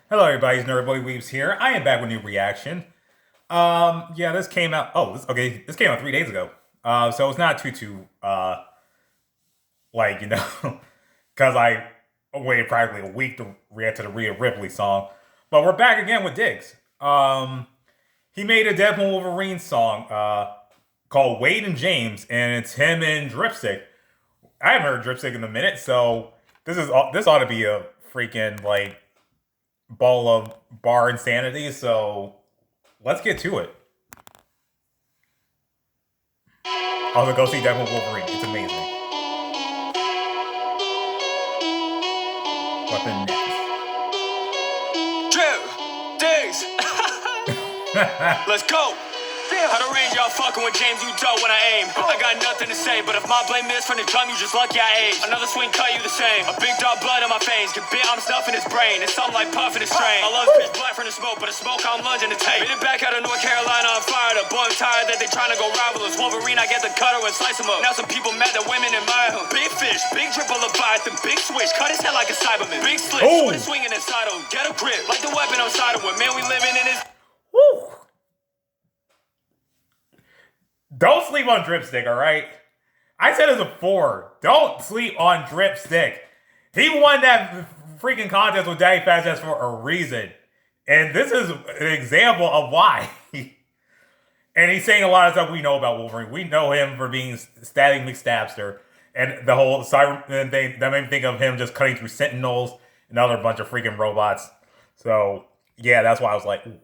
Hello, everybody. It's Nerd Boy Weaves here. I am back with a new reaction. Yeah, this came out. This came out 3 days ago. So it's not too like because I waited practically a week to react to the Rhea Ripley song. But we're back again with Diggs. He made a Deadpool Wolverine song called Wade and James, and it's him and Dripstick. I haven't heard Dripstick in a minute, so this ought to be a freaking like ball of bar insanity. So let's get to it. Also, go see Deadpool Wolverine. It's amazing. Weapon Drip, Diggs. Let's go. How the range y'all fucking with James, you dope when I aim. I got nothing to say, but if my blade missed from the drum, you just lucky I aged. Another swing cut you the same. A big dog blood in my veins. Get bit, I'm stuffing his brain. It's something like puffing his strain. I love pitch black from the smoke, but the smoke I'm lunging to take. Made it back out of North Carolina, I'm fired up. Boy, I'm tired that they trying to go rival us. Wolverine, I get the cutter and slice him up. Now some people mad that women admire him. Big fish, big drip of Leviathan, big switch. Cut his head like a Cyberman. Big slit, swing swinging inside him. Get a grip, like the weapon I'm siding with. Man, we living in his... Woo! Don't sleep on Dripstick, alright? I said it before. Don't sleep on Dripstick. He won that freaking contest with Daddy Fast Ass for a reason. And this is an example of why. And he's saying a lot of stuff we know about Wolverine. We know him for being Static McStabster. And the whole Cyberman thing, that made me think of him just cutting through Sentinels and another bunch of freaking robots. So, yeah, that's why I was like, ooh.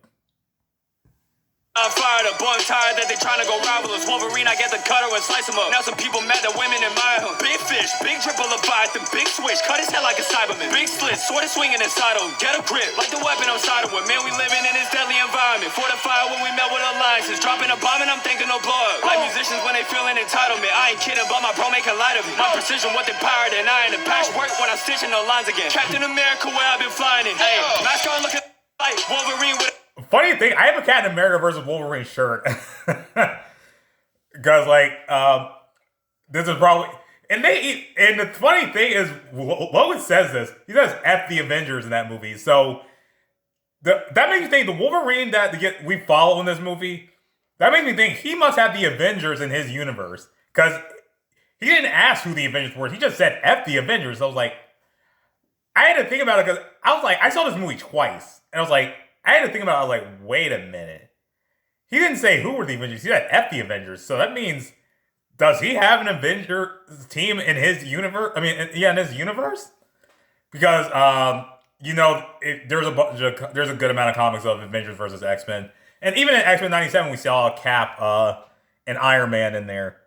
I'm fired up, boy, I'm tired that they trying to go rival us. Wolverine, I get the cutter and slice him up. Now some people mad that women admire him. Big fish, big drip of Leviathan, big switch, cut his head like a Cyberman. Big slit, sword is swinging inside him. Get a grip, like the weapon I'm siding with. Man, we living in this deadly environment. Fortified when we met with alliances. Dropping a bomb and I'm thinking no blow up. Like musicians when they feeling entitlement. I ain't kidding, but my bro making light of it. My precision, what they pirate and I ain't a patchwork when I'm stitching the lines again. Captain America, where I've been flying in. Hey, mask on looking like Wolverine with Funny thing, I have a Captain America versus Wolverine shirt. Because, like, this is probably... And the funny thing is, Logan says this. He says F the Avengers in that movie. So, that makes me think the Wolverine that we follow in this movie, that makes me think he must have the Avengers in his universe. Because he didn't ask who the Avengers were. He just said F the Avengers. So I was like... I had to think about it because I was like... I saw this movie twice. And I was like... I had to think about it. I was like, wait a minute. He didn't say who were the Avengers. He said F the Avengers. So that means, does he have an Avenger team in his universe? I mean, yeah, in his universe? Because, there's a good amount of comics of Avengers versus X-Men. And even in X-Men 97, we saw Cap and Iron Man in there.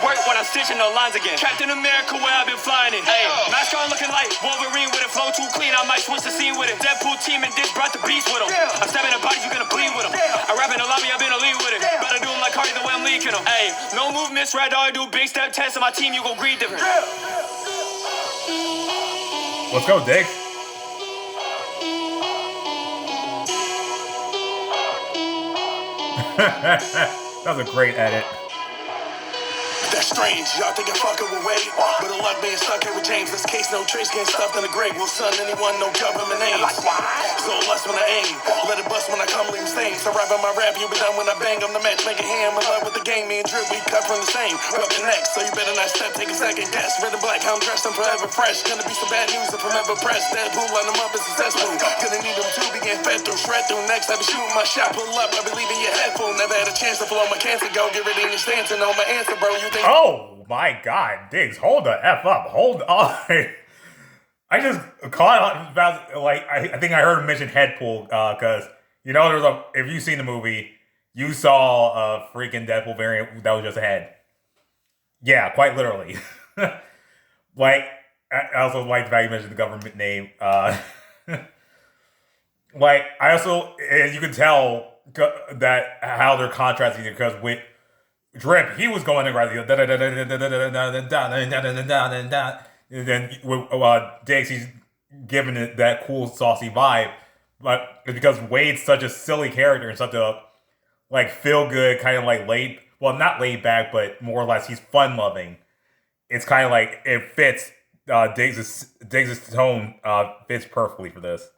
Work when I'm stitching the lines again. Captain America, where I've been flying in. Hey, mask on looking like Wolverine with a flow too clean. I might switch the scene with it. Deadpool team and Dick brought the beast with him. I'm stabbing the bodies, you gonna bleed with him. I rap in the lobby, I've been a lead with it. Better do him like Cardi the way I'm leaking him. Hey, no movements, right dog, do big step tests on my team, you gon' breathe different. Let's go, Dick. That was a great edit. That's strange, y'all think I'm fucking with Wade, but the luck being stuck here with James. This case, no trace, getting stuffed in the grave. Will son anyone, no government names. So lust when I aim, let it bust when I come, leave stains. I rap on my rap, you be done when I bang. I'm the match, making ham, in love with the game. Me and Drip, we cut from the same. Broken neck, so you better not step, take a second guess. Red and black, I'm dressed, I'm forever fresh. Gonna be some bad news if I'm ever pressed. Deadpool, line them up as successful. Gonna need them too, begin fed through, shred through. Next, I be shooting my shot, pull up, I be leaving your head full. Never had a chance to flow my cancer, go get rid of your stance and know my answer, bro. You think oh my God, Diggs, hold the F up. Hold on. I just caught about, like, I think I heard him mention Headpool, because, if you've seen the movie, you saw a freaking Deadpool variant that was just a head. Yeah, quite literally. Like, I also like the fact you mentioned the government name. Like, I also, you can tell that how they're contrasting it, because with Drip, he was going in right, and then with Diggs, he's giving it that cool, saucy vibe. But it's because Wade's such a silly character and such a, like, feel-good, kind of like not laid back, but more or less he's fun-loving. It's kind of like, it fits Diggs' tone fits perfectly for this.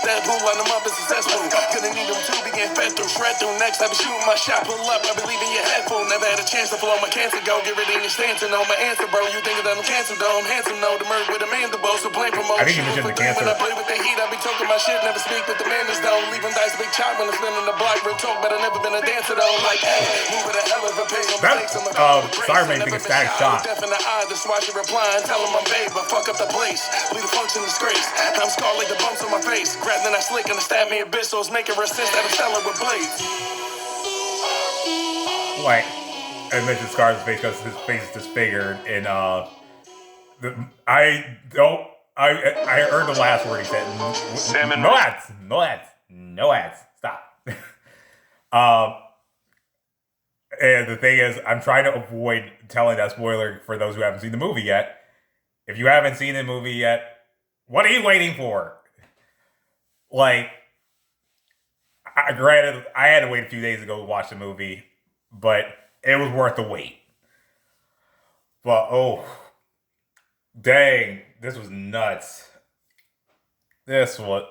Deadpool, line them up is successful. Gonna need them to begin fed through, shred through. Next, I be shooting my shot, pull up, I be leaving your head full. Never had a chance to flow my cancer, go get rid of your stance and know my answer, bro. You think that I'm cancer, though I'm handsome, no, the murder with a mandible, so blame promotion. I think you mentioned the cancer. When I play with the heat, I be talking my shit, never speak with the man is down. Leaving dice, big chop when I'm spinning the block, real talk, but I never been a dancer, though. Like, hey, move with a hell of a pace. Sorry, man, think it's Static Shock. Deaf in the eye, that's why she replying, tell him I'm babe, but fuck up the place. Leave the function disgrace. I'm scarred like the bumps on my face. Grab then I slick and stab me a bitch, so it's making her sense that I'm selling with blades. Like, I mentioned Scar's face because his face is disfigured, and I heard the last word he said. No ads. Stop. And the thing is, I'm trying to avoid telling that spoiler for those who haven't seen the movie yet. If you haven't seen the movie yet, what are you waiting for? Like, granted, I had to wait a few days to go watch the movie, but it was worth the wait. But, oh, dang, this was nuts. This was,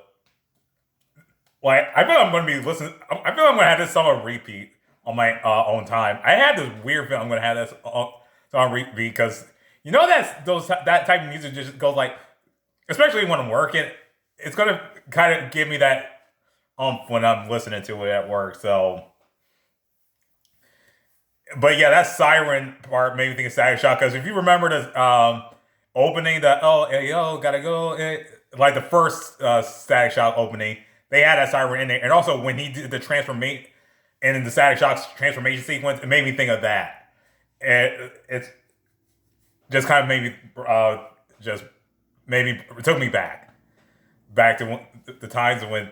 like, I feel I'm going to be listening, I feel I'm going to have this song on repeat on my own time. I had this weird feeling I'm going to have this on repeat because, you know, that type of music just goes like, especially when I'm working, it's going to kind of give me that when I'm listening to it at work. So, but yeah, that siren part made me think of Static Shock, because if you remember the opening, gotta go, like the first Static Shock opening, they had that siren in there, and also when he did the transformation and in the Static Shock's transformation sequence, it made me think of that. And it's just kind of it took me back to the times when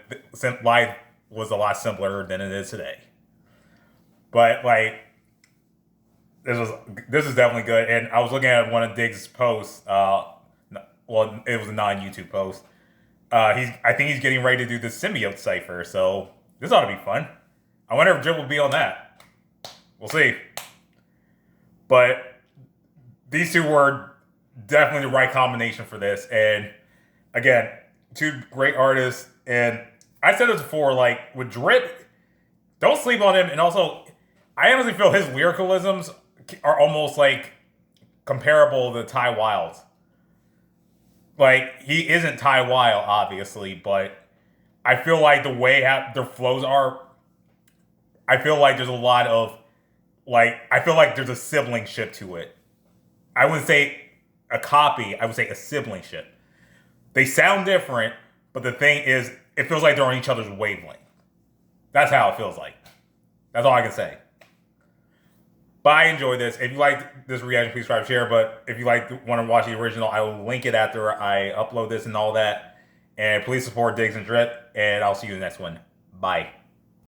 life was a lot simpler than it is today. But like, this is definitely good. And I was looking at one of Diggs' posts. Well, it was a non-YouTube post. I think he's getting ready to do the symbiote cipher. So this ought to be fun. I wonder if Jim will be on that. We'll see. But these two were definitely the right combination for this. And again, two great artists. And I said this before, like with Drip, don't sleep on him. And also, I honestly feel his lyricalisms are almost like comparable to Ty Wilde's. Like, he isn't Ty Wilde, obviously, but I feel like the way their flows are, I feel like there's a lot of, like, I feel like there's a siblingship to it. I wouldn't say a copy, I would say a siblingship. They sound different, but the thing is, it feels like they're on each other's wavelength. That's how it feels like. That's all I can say. But I enjoy this. If you like this reaction, please subscribe, share. But if you want to watch the original, I will link it after I upload this and all that. And please support Diggs and Drip. And I'll see you in the next one. Bye.